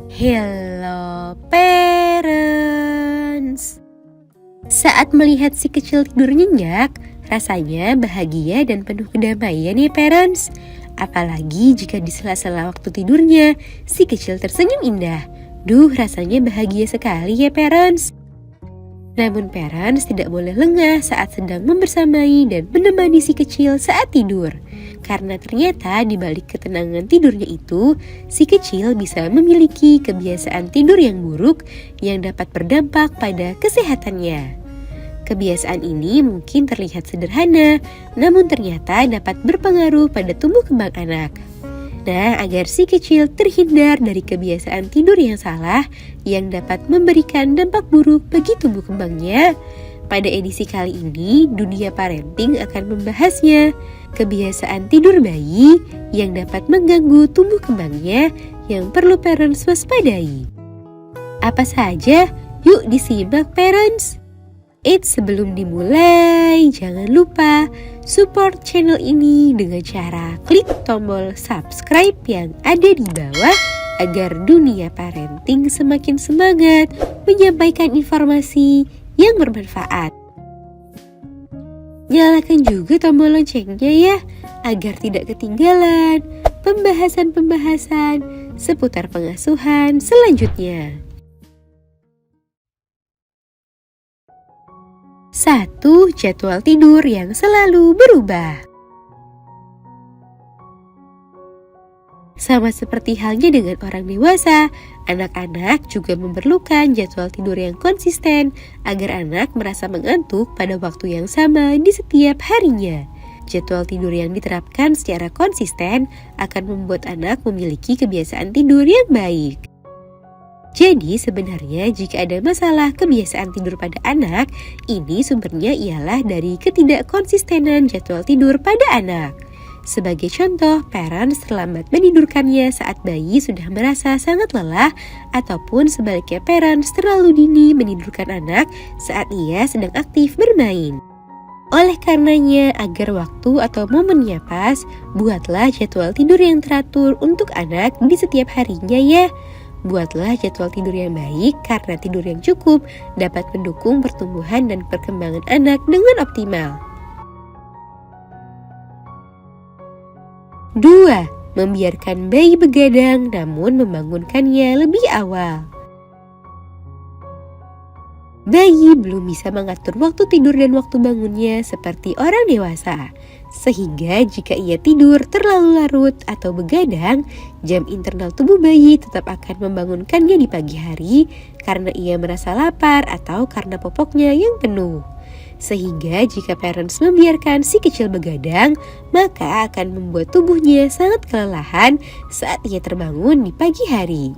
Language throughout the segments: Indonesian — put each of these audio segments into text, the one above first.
Hello parents. Saat melihat si kecil tidur nyenyak, rasanya bahagia dan penuh kedamaian ya parents. Apalagi jika di sela-sela waktu tidurnya, si kecil tersenyum indah. Duh, rasanya bahagia sekali ya parents. Namun parents tidak boleh lengah saat sedang membersamai dan menemani si kecil saat tidur. Karena ternyata di balik ketenangan tidurnya itu, si kecil bisa memiliki kebiasaan tidur yang buruk yang dapat berdampak pada kesehatannya. Kebiasaan ini mungkin terlihat sederhana, namun ternyata dapat berpengaruh pada tumbuh kembang anak. Nah, agar si kecil terhindar dari kebiasaan tidur yang salah yang dapat memberikan dampak buruk bagi tumbuh kembangnya, pada edisi kali ini Dunia Parenting akan membahasnya, kebiasaan tidur bayi yang dapat mengganggu tumbuh kembangnya yang perlu parents waspadai. Apa saja? Yuk disimak parents! Sebelum dimulai, jangan lupa support channel ini dengan cara klik tombol subscribe yang ada di bawah agar Dunia Parenting semakin semangat menyampaikan informasi yang bermanfaat. Nyalakan juga tombol loncengnya ya, agar tidak ketinggalan pembahasan-pembahasan seputar pengasuhan selanjutnya. 1. Jadwal tidur yang selalu berubah. Sama seperti halnya dengan orang dewasa, anak-anak juga memerlukan jadwal tidur yang konsisten agar anak merasa mengantuk pada waktu yang sama di setiap harinya. Jadwal tidur yang diterapkan secara konsisten akan membuat anak memiliki kebiasaan tidur yang baik. Jadi sebenarnya jika ada masalah kebiasaan tidur pada anak, ini sumbernya ialah dari ketidakkonsistenan jadwal tidur pada anak. Sebagai contoh, parents terlambat menidurkannya saat bayi sudah merasa sangat lelah, ataupun sebaliknya parents terlalu dini menidurkan anak saat ia sedang aktif bermain. Oleh karenanya, agar waktu atau momennya pas, buatlah jadwal tidur yang teratur untuk anak di setiap harinya ya. Buatlah jadwal tidur yang baik karena tidur yang cukup dapat mendukung pertumbuhan dan perkembangan anak dengan optimal. 2. Membiarkan bayi begadang namun membangunkannya lebih awal. Bayi belum bisa mengatur waktu tidur dan waktu bangunnya seperti orang dewasa. Sehingga jika ia tidur terlalu larut atau begadang, jam internal tubuh bayi tetap akan membangunkannya di pagi hari karena ia merasa lapar atau karena popoknya yang penuh. Sehingga jika parents membiarkan si kecil begadang, maka akan membuat tubuhnya sangat kelelahan saat ia terbangun di pagi hari.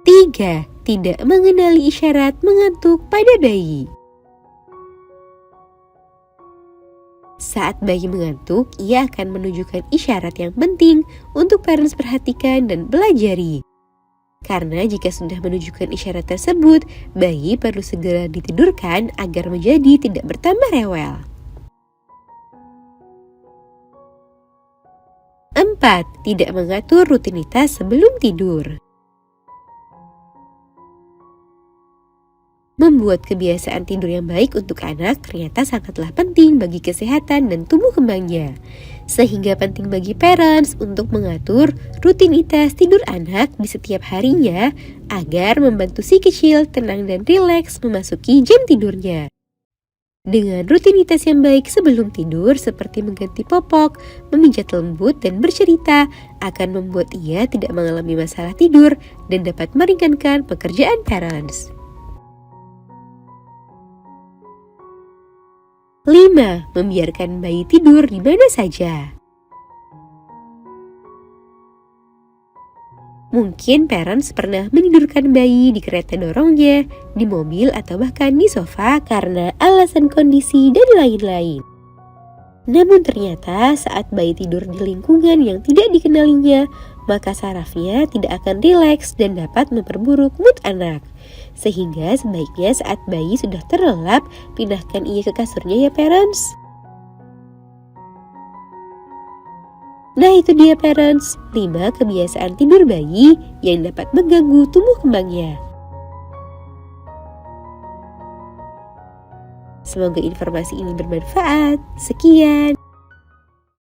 3. Tidak mengenali isyarat mengantuk pada bayi. Saat bayi mengantuk, ia akan menunjukkan isyarat yang penting untuk parents perhatikan dan pelajari. Karena jika sudah menunjukkan isyarat tersebut, bayi perlu segera ditidurkan agar menjadi tidak bertambah rewel. 4. Tidak mengatur rutinitas sebelum tidur. Membuat kebiasaan tidur yang baik untuk anak ternyata sangatlah penting bagi kesehatan dan tumbuh kembangnya. Sehingga penting bagi parents untuk mengatur rutinitas tidur anak di setiap harinya agar membantu si kecil tenang dan rileks memasuki jam tidurnya. Dengan rutinitas yang baik sebelum tidur seperti mengganti popok, memijat lembut dan bercerita akan membuat ia tidak mengalami masalah tidur dan dapat meringankan pekerjaan parents. 5. Membiarkan bayi tidur di mana saja. Mungkin parents pernah menidurkan bayi di kereta dorongnya, di mobil atau bahkan di sofa karena alasan kondisi dan lain-lain. Namun ternyata saat bayi tidur di lingkungan yang tidak dikenalinya, maka sarafnya tidak akan rileks dan dapat memperburuk mood anak. Sehingga sebaiknya saat bayi sudah terlelap, pindahkan ia ke kasurnya ya parents. Nah itu dia parents, 5 kebiasaan tidur bayi yang dapat mengganggu tumbuh kembangnya. Semoga informasi ini bermanfaat. Sekian.